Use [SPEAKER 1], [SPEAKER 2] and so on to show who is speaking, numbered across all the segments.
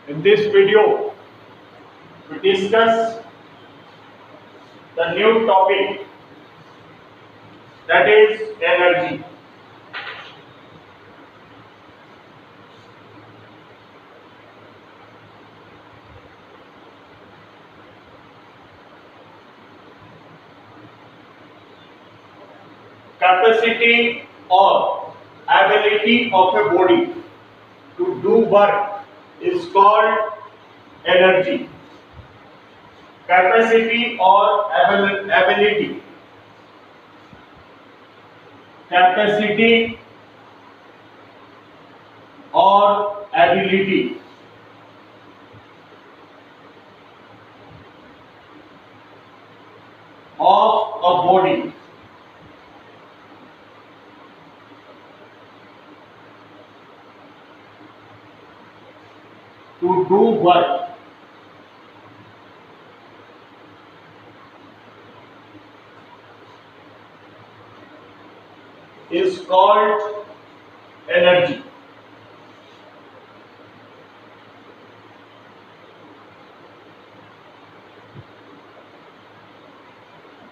[SPEAKER 1] In this video, we discuss the new topic, that is energy. Capacity or ability of a body to do work is called energy. Capacity or ability. Capacity or ability of a body to do work is called energy.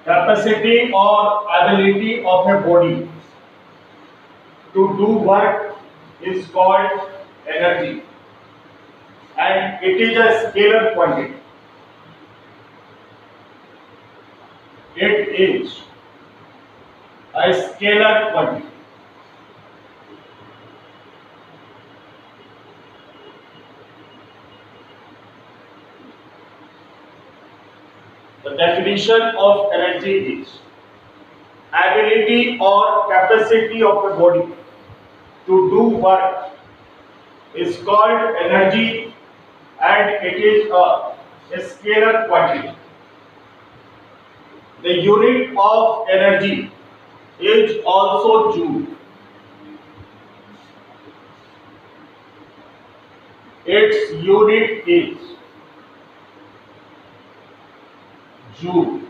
[SPEAKER 1] Capacity or ability of a body to do work is called energy, and it is a scalar quantity. It is a scalar quantity. The definition of energy is ability or capacity of a body to do work is called energy, and it is a scalar quantity. The unit of energy is also joule. Its unit is joule.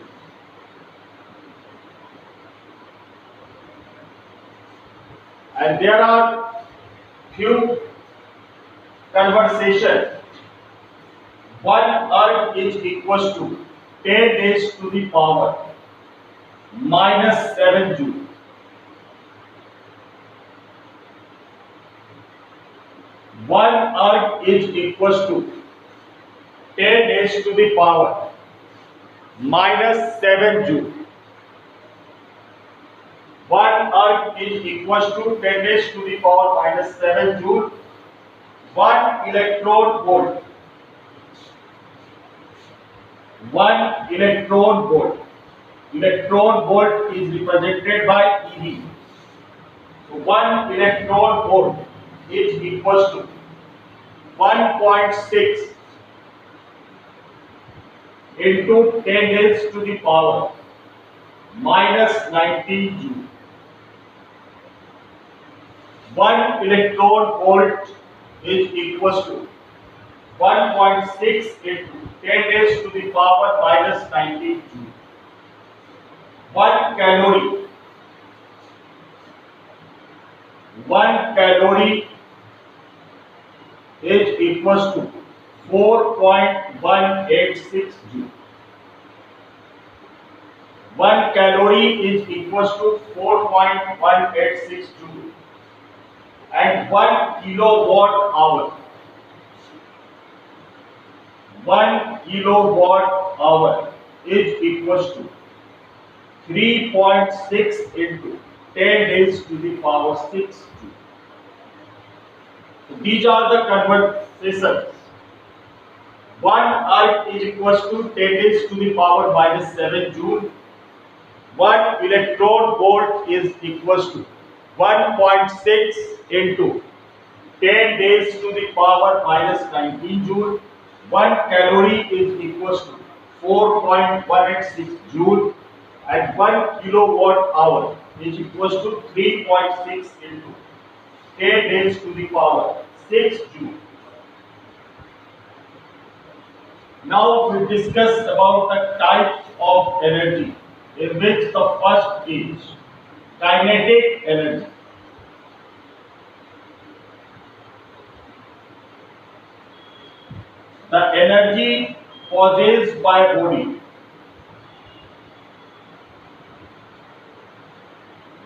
[SPEAKER 1] And there are few conversation. 1 earth is equals to 10 raised to the power minus 7 joule. 1 earth is equals to 10 raised to the power minus 7 joule. 1 earth is equals to 10 raised to the power minus 7 joule. 1 electron volt. 1 electron volt. Electron volt is represented by EV. So 1 electron volt is equals to 1.6 into 10 raised to the power minus 19 joule. 1 electron volt is equals to 1.6 into 10 raised to the power minus 19 joule. 1 calorie. 1 calorie is equals to 4.186 joule. 1 calorie is equals to 4.186 joule. And 1 kilowatt hour. 1 kilowatt hour is equals to 3.6 into 10 raised to the power 6 joule. So these are the conversions. 1 earth is equals to 10 raised to the power minus 7 joule. 1 electron volt is equals to 1.6 into 10 raised to the power minus 19 joule. 1 calorie is equals to 4.186 joule, and 1 kilowatt hour is equals to 3.6 into 10 raised to the power 6 joule. Now we discuss about the types of energy, in which the first is kinetic energy. the energy possessed by body,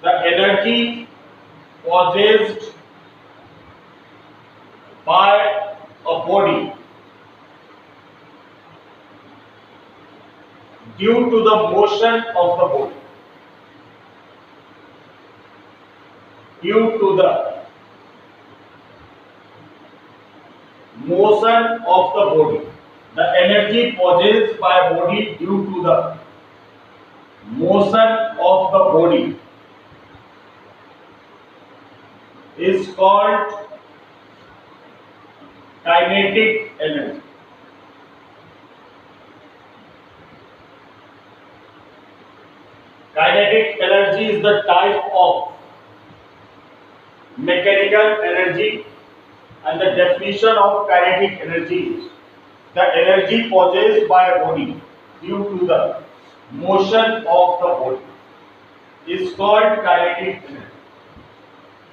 [SPEAKER 1] the energy possessed by a body due to the motion of the body, due to the motion of the body, the energy possessed by body due to the motion of the body is called kinetic energy. Kinetic energy is the type of mechanical energy, and the definition of kinetic energy is the energy possessed by a body due to the motion of the body is called kinetic energy.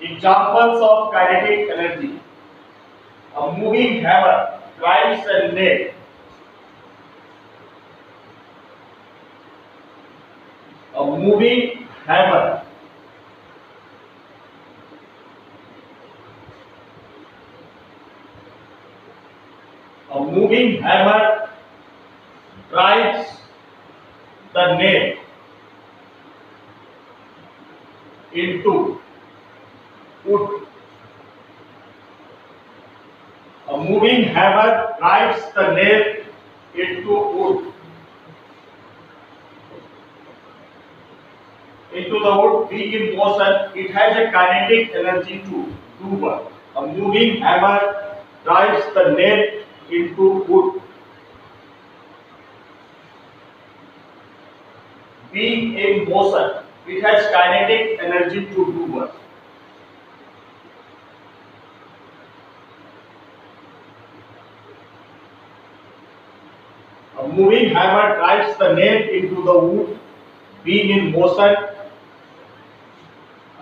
[SPEAKER 1] Examples of kinetic energy: a moving hammer drives a nail. A moving hammer drives the nail into wood. A moving hammer drives the nail into wood. Into the wood being in motion, it has a kinetic energy to do work. A moving hammer drives the nail into wood. Being in motion, it has kinetic energy to do work. A moving hammer drives the nail into the wood, being in motion,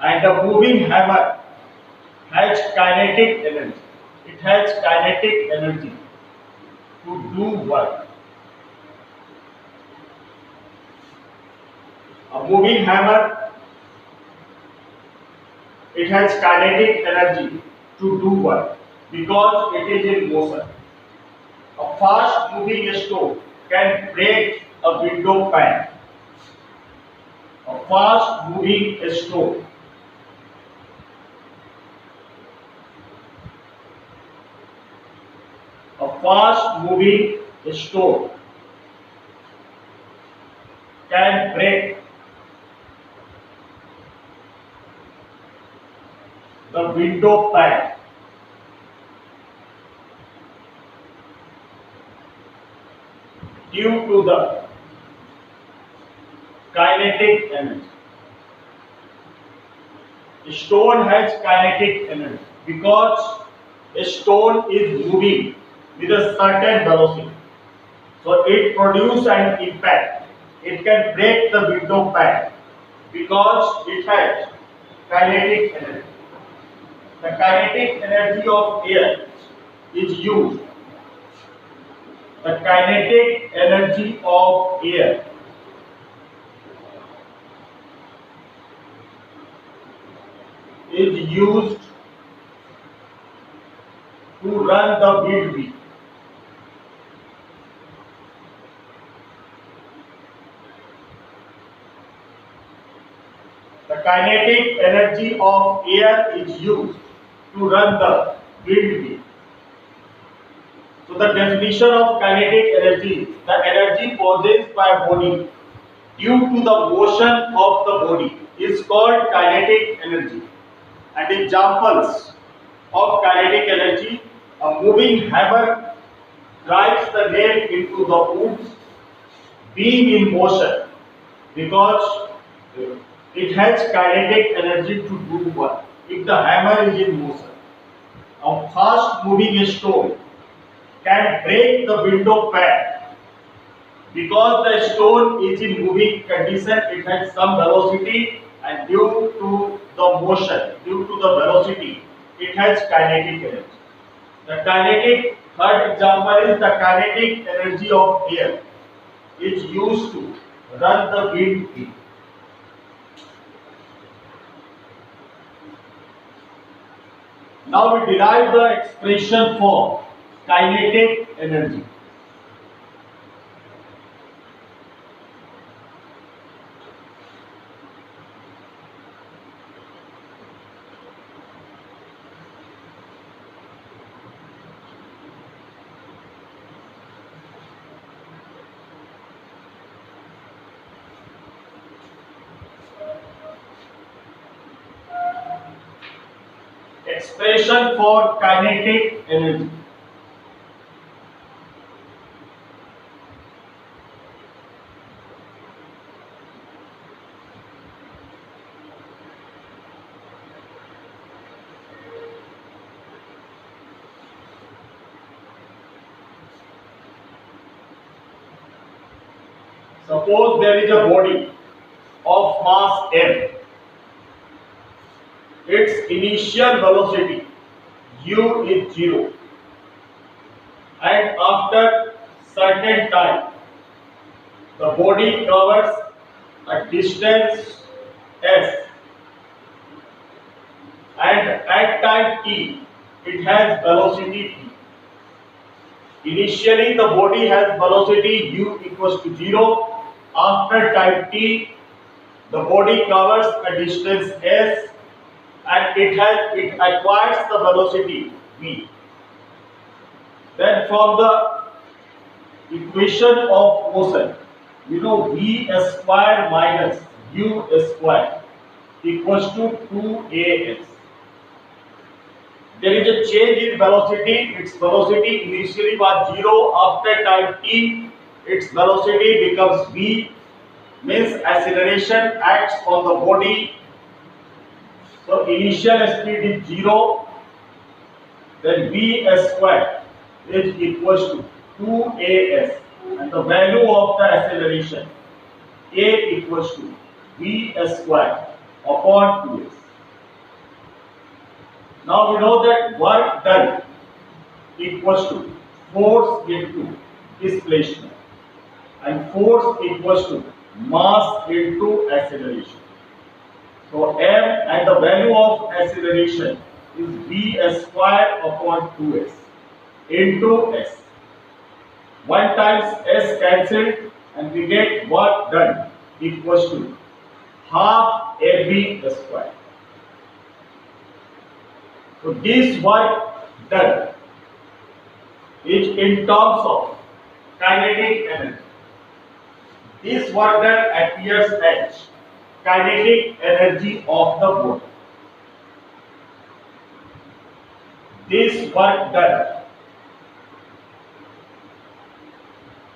[SPEAKER 1] and the moving hammer has kinetic energy. It has kinetic energy to do work. A moving hammer, it has kinetic energy to do work because it is in motion. A fast moving stone can break a window pane. A fast moving stone can break the window pane. Due to the kinetic energy. A stone has kinetic energy because a stone is moving with a certain velocity. So it produces an impact. It can break the window pane because it has kinetic energy. The kinetic energy of air is used. The kinetic energy of air is used to run the wind wheel. The kinetic energy of air is used to run the wind wheel. So the definition of kinetic energy is the energy possessed by a body due to the motion of the body is called kinetic energy. And examples of kinetic energy: a moving hammer drives the nail into the wood, being in motion because it has kinetic energy to do work if the hammer is in motion. A fast moving stone can break the window pane because the stone is in moving condition. It has some velocity, and due to the motion, due to the velocity, it has kinetic energy. The kinetic Third example is the kinetic energy of air is used to run the wind in. Now we derive the expression for kinetic energy. Expression for kinetic energy. Suppose there is a body of mass m. Its initial velocity u is 0, and after certain time the body covers a distance s, and at time t it has velocity v. Initially the body has velocity u equals to 0. After time t the body covers a distance s, and it acquires the velocity v. Then from the equation of motion, you know v square minus u square equals to 2as. There is a change in velocity. Its velocity initially was 0. After time t, its velocity becomes v, means acceleration acts on the body. So initial speed is 0, then v square is equals to 2as, and the value of the acceleration a equals to v square upon 2s. Now we know that work done equals to force into displacement, and force equals to mass into acceleration. So m, and the value of acceleration is v square upon 2s into s. 1 times s cancelled, and we get work done equals to half mv square. So this work done is in terms of kinetic energy. This work done appears as kinetic energy of the body. This work done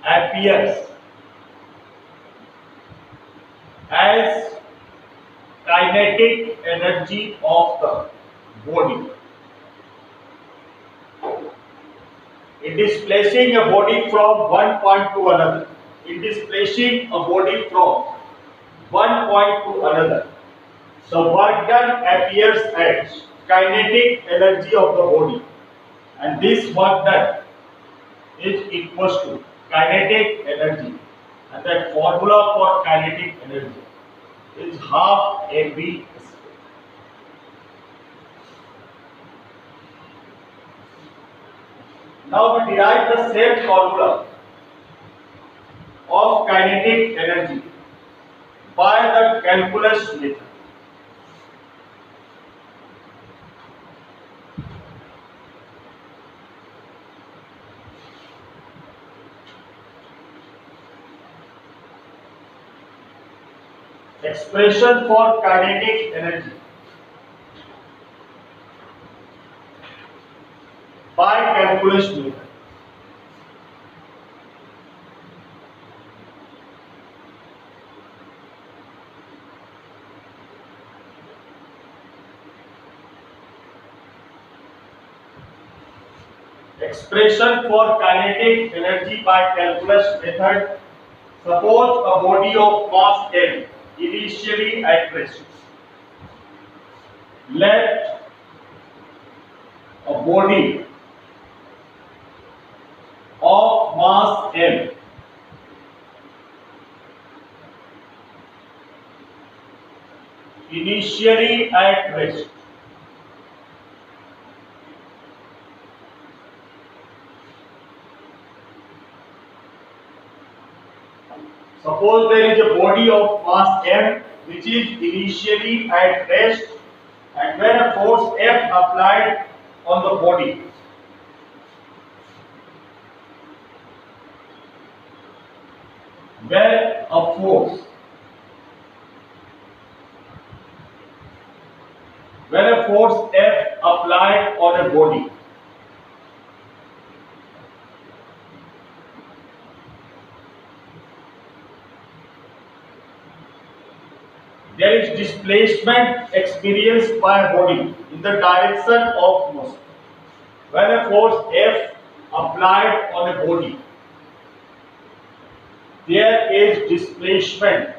[SPEAKER 1] appears as kinetic energy of the body. In displacing a body from one point to another, in displacing a body from one point to another, the work done appears as kinetic energy of the body, and this work done is equals to kinetic energy, and that formula for kinetic energy is half mv square. Now we derive the same formula of kinetic energy by the calculus method. Expression for kinetic energy by calculus method. Expression for kinetic energy by calculus method. Suppose a body of mass m initially at rest. Let a body of mass M initially at rest. Suppose there is a body of mass M which is initially at rest, and when a force F applied on the body, where a force F applied on a body, there is displacement experienced by a body in the direction of motion. When a force F applied on a body, there is displacement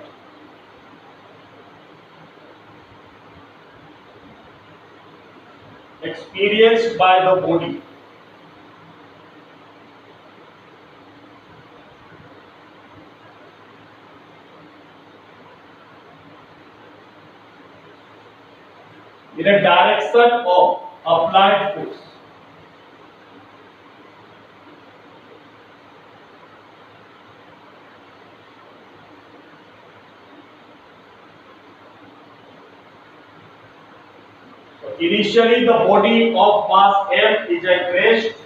[SPEAKER 1] experienced by the body in a direction of applied force. So initially, the body of mass M is at rest.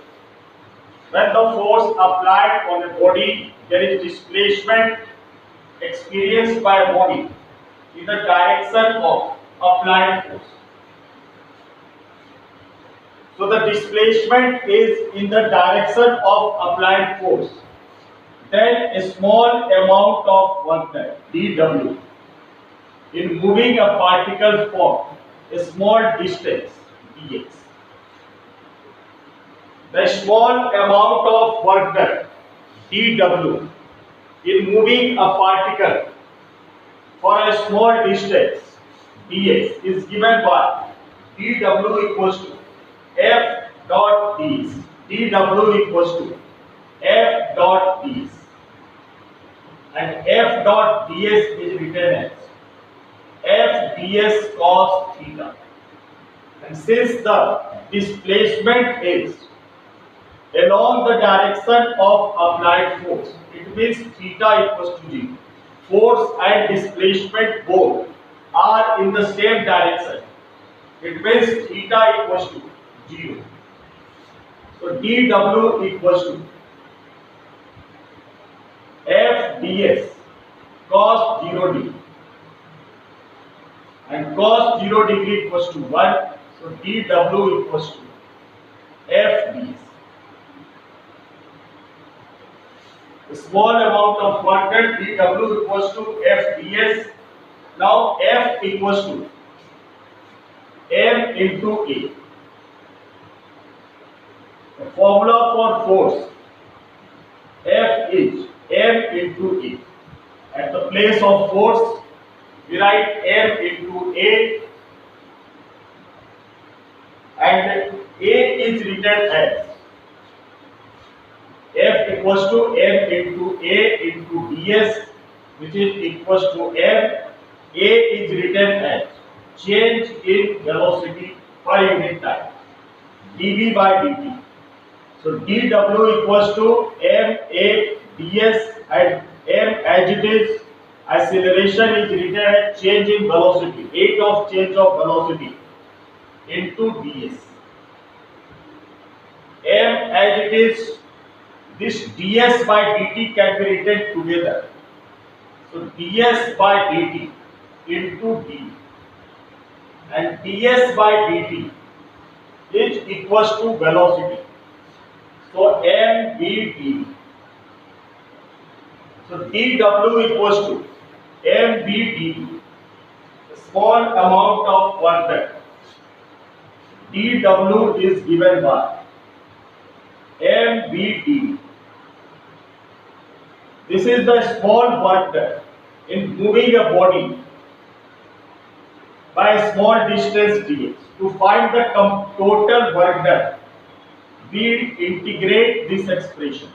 [SPEAKER 1] When the force applied on a body, there is displacement experienced by a body in the direction of applied force. So the displacement is in the direction of applied force. Then a small amount of work done, dW, in moving a particle for a small distance, dx. The small amount of work done, dW, in moving a particle for a small distance, dx, is given by dW equals to F dot ds. dW equals to F dot ds, and F dot ds is written as F ds cos theta. And since the displacement is along the direction of applied force, it means theta equals to 0. Force and displacement both are in the same direction. It means theta equals to 0. So dW equals to F ds cos 0 degree, and cos 0 degree equals to 1. So dW equals to F ds. The small amount of work done, dW equals to F ds. Now F equals to M into A. The formula for force, F is M into A. At the place of force, we write M into A, and A is written as F equals to M into A into ds, which is equals to M. A is written as change in velocity per unit time, dV by dt. So dW equals to ma ds, and m as it is acceleration is written as change in velocity, rate of change of velocity, into ds. M as it is, this ds by dt can be written together. So ds by dt into d, and ds by dt is equals to velocity. So mvd. So dW equals to mvd, small amount of work done. dW is given by mvd. This is the small work done in moving a body by a small distance dx. To find the total work done, we integrate this expression.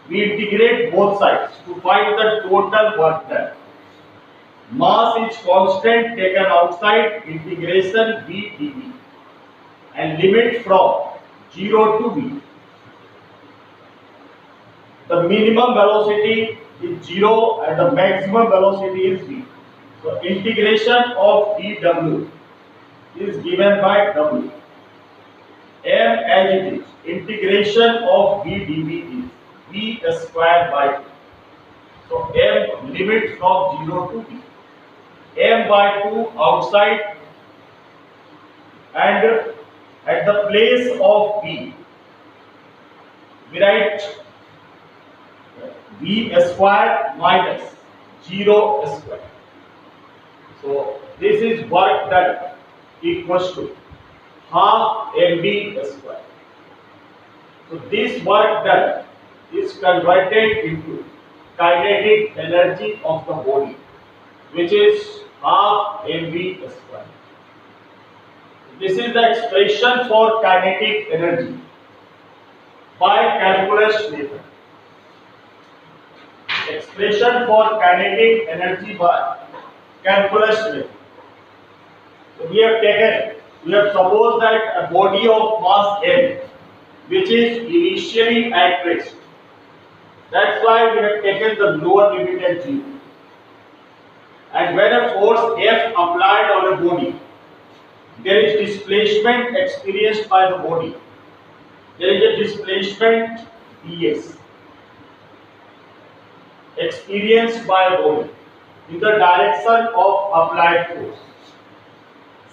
[SPEAKER 1] we integrate both sides to find the total work done. Mass is constant taken outside, integration v dv, and limit from 0 to v. The minimum velocity is 0 and the maximum velocity is v. So integration of dw is given by w. M as it is, integration of v dv is v square by 2. So m limit from 0 to v. M by 2 outside, and at the place of v, we write v square minus 0 square. So this is work done equals to half mv square. So this work done is converted into kinetic energy of the body, which is half mv square. This is the expression for kinetic energy by calculus method. Expression for kinetic energy by calculus method. So we have supposed that a body of mass m, which is initially at rest. That's why we have taken the lower limit at 0. And when a force F applied on a body, there is displacement experienced by the body. There is a displacement ds experienced by a body in the direction of applied force.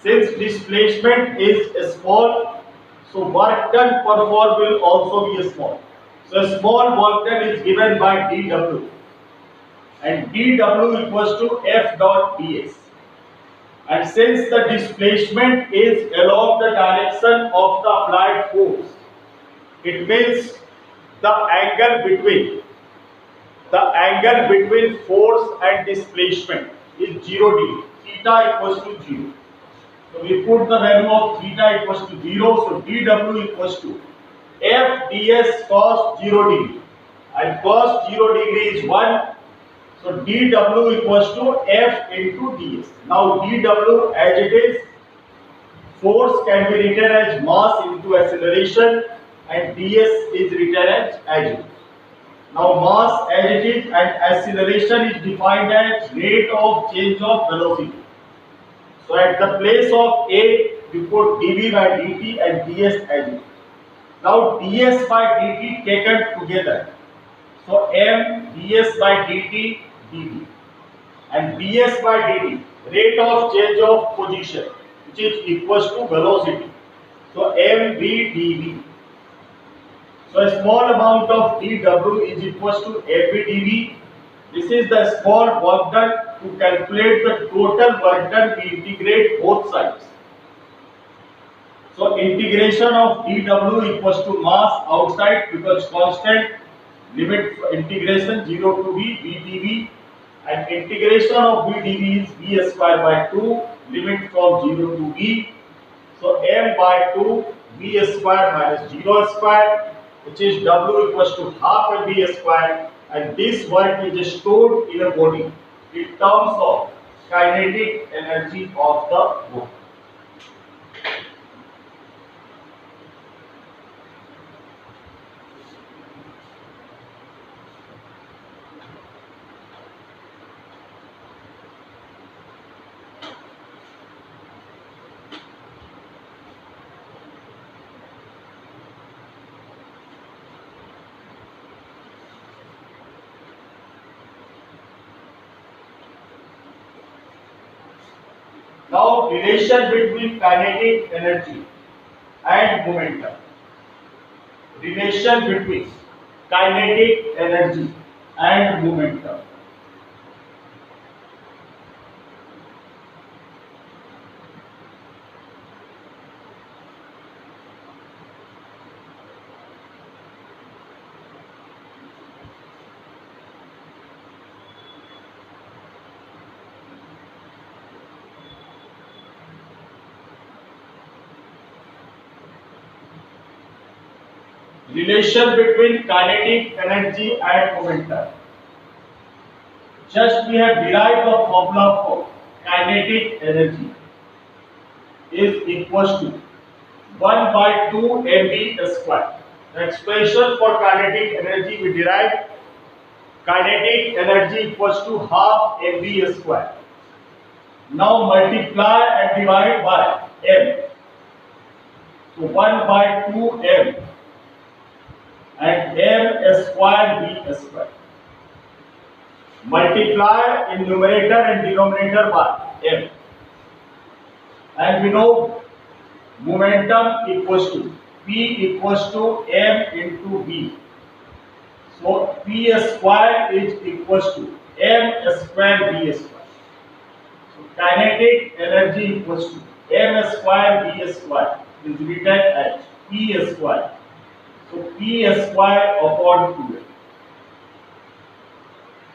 [SPEAKER 1] Since displacement is small, so work done performed will also be small. So a small work done is given by dw, and dw equals to f dot ds. And since the displacement is along the direction of the applied force, it means the angle between force and displacement is 0 degree. Theta equals to 0. So we put the value of theta equals to 0. So dw equals to f ds cos 0 degree, and cos 0 degree is 1. So dw equals to f into ds. Now dw as it is, force can be written as mass into acceleration, and ds is written as it is. Now mass as it is and acceleration is defined as rate of change of velocity. So at the place of a, we put dv by dt and ds as it is. Now ds by dt taken together. So m ds by dt dv, and ds by dt, rate of change of position, which is equals to velocity. So mv dv. So a small amount of dw is equals to mv dv. This is the small work done. To calculate the total work done, we integrate both sides. So integration of dw equals to mass outside because constant, limit integration 0 to v dv, and integration of v dv is v square by 2, limit from 0 to v. So m by 2 v square minus 0 square, which is w equals to half v square, and this work is stored in a body in terms of kinetic energy of the body. Now relation between kinetic energy and momentum. Relation between kinetic energy and momentum. relation between kinetic energy and momentum. Just we have derived the formula for kinetic energy is equals to 1 by 2 mv square. The expression for kinetic energy we derived kinetic energy equals to half mv square. Now multiply and divide by m. So 1 by 2 m and m square v square. Multiply in numerator and denominator by m. And we know momentum equals to P equals to m into v. So P square is equals to m square v square. So kinetic energy equals to m square v square is written as P square. So P square upon 2m.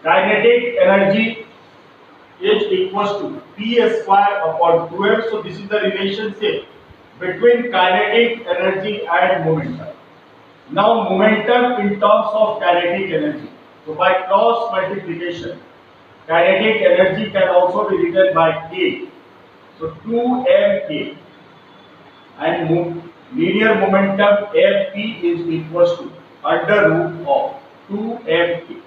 [SPEAKER 1] Kinetic energy is equals to P square upon 2m. So this is the relationship between kinetic energy and momentum. Now momentum in terms of kinetic energy. So by cross multiplication, kinetic energy can also be written by K. So 2mk and linear momentum Fp is equals to under root of 2mk.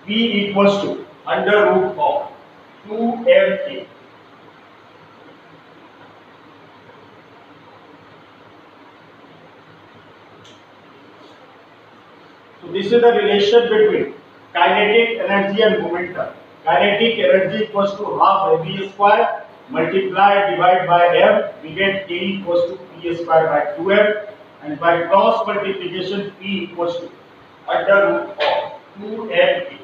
[SPEAKER 1] P equals to under root of 2mk. So this is the relation between kinetic energy and momentum. Kinetic energy equals to half mv square, multiply and divide by m, we get K equals to P square by 2m, and by cross multiplication P equals to under root of 2mk.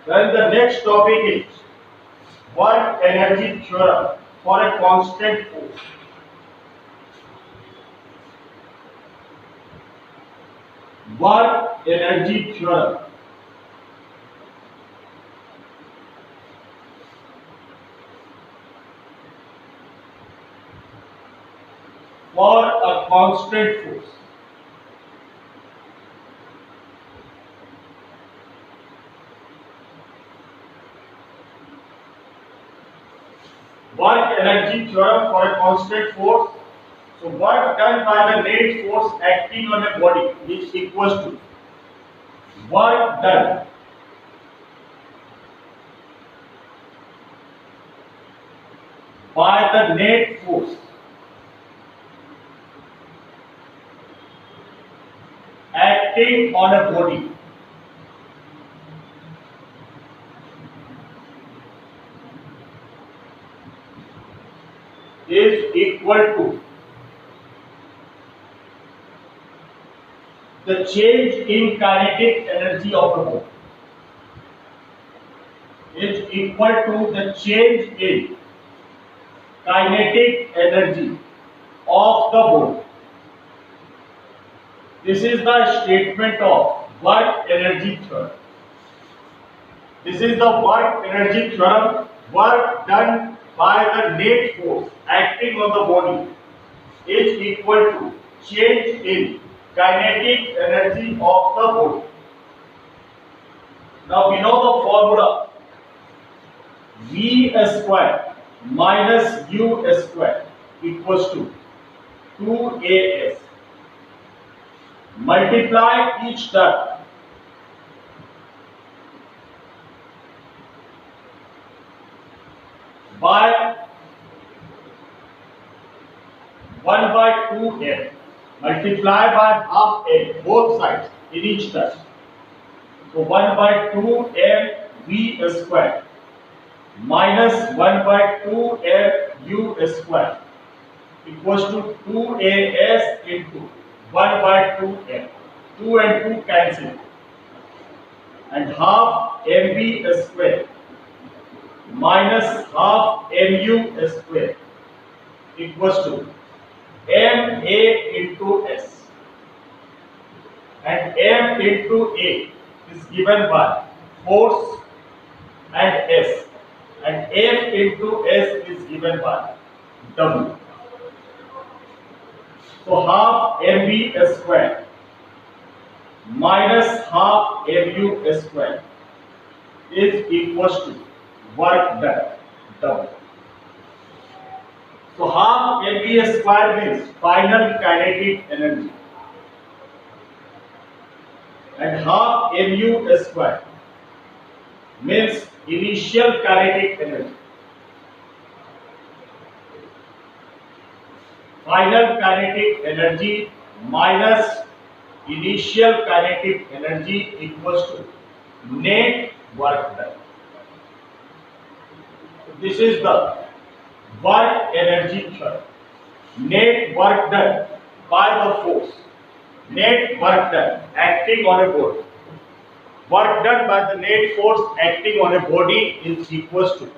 [SPEAKER 1] Then the next topic is work energy theorem for a constant force. Work energy theorem for a constant force. Work energy theorem for a constant force. So work done by the net force acting on a body is equals to work done by the net force acting on a body is equal to the change in kinetic energy of the body is equal to the change in kinetic energy of the body. This is the statement of work energy theorem. This is the work energy theorem. Work done by the net force acting on the body is equal to change in kinetic energy of the body. Now we know the formula V square minus U square equals to 2AS. Multiply each term by 1 by 2m. Multiply by half m, both sides in each term. So 1 by 2m v square minus 1 by 2m u square equals to 2as into 1 by 2m. 2 and 2 cancel. And half mv square minus half mu square equals to ma into s. And m into a is given by force and S, and F into S is given by W. So half mv square minus half mu square is equals to work done, W. So half mv square means final kinetic energy, and half mu square means initial kinetic energy. Final kinetic energy minus initial kinetic energy equals to net work done. This is the work energy theorem. Net work done by the force. Net work done acting on a body. Work done by the net force acting on a body is equals to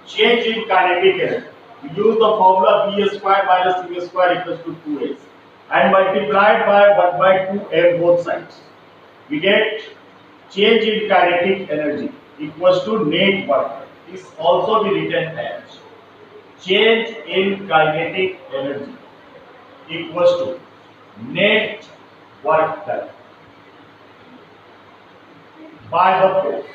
[SPEAKER 1] change in kinetic energy. We use the formula V square minus C square equals to 2s and multiplied by 1 by 2m both sides. We get change in kinetic energy equals to net work done. This also be written as change in kinetic energy equals to net work done by the force.